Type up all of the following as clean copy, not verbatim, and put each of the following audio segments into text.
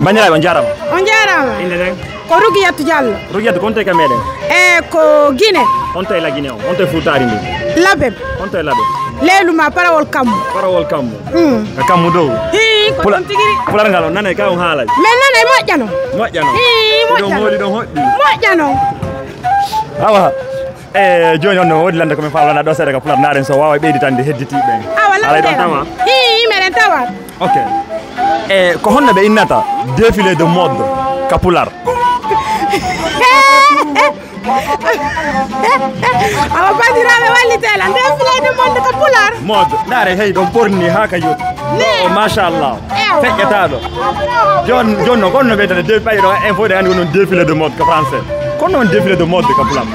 Bandiraɓe on jarama. On jarama. Inde nden ko Rugiyatu Diallo. Rugiyatu konte ka meɗen. Ko Guinée. Onto e la Guinée on. Onto e Futari ndi. Labem. Onto e Labem. Leeluma parawol kammu. Parawol kammu. Ka kammu dow. Ko ɗum tigiri. Pular ngal on nane ka on haalay. Men nane moƴƴano. Moƴƴano. Moƴƴano. Moɗi ɗon hoɗɗi. Moƴƴano. Awa. Joni on no wodi lande komin falana ɗo seeɗa ka Pular naren so wawa ɓeyditande hedditiɓe. Alay ɗon tawa. Meɗen tawa. Ok. Ko honno ɓe innata défilé de mode ka Pular. Awa bandiraɓe wallitela défilé de mode ka Pular. Mode nare hey ɗon ɓorni ha ka yoti. O machallah. Feƴƴetaɗo. Joni no gonno ɓeydata ɓayi ɗo info de andi ko noon défilé de mode ka français. Kono noon défilé de mode ka Pular.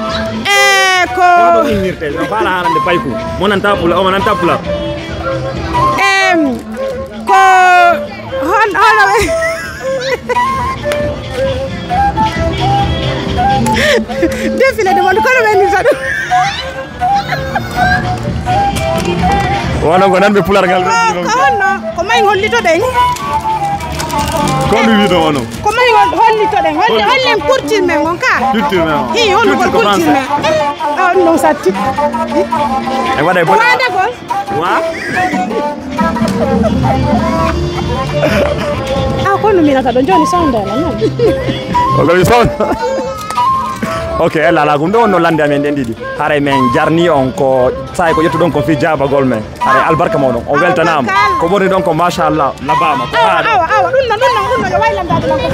Ko ɗo innirte no faala haalande payku mo nanta Pular o mo nanta Pular. Ko hono défilé de mode kono ɓe nirta ɗum. Wono ko nanɓe Pular ngal. Ko honno ko may hollitoɗen. Ko mi wiino wono. Ko may hollitoɗen hollen culture men on ka. Culture men o. Honnugol culture men. On non satti. E waɗa bo. Waɗagol. Wa. Kono minata ɗo joni sondela non. O gawi son. Ok ella ala ɗum ɗo wonno lande amen ɗen ɗiɗi haray men jarni on ko sahay ko ƴettuɗon ko fi jabagol men haray albarka moɗon o weltanama ko ɓorni ɗon ko machallah labama ko awa ɗum no yo waylandade lan ko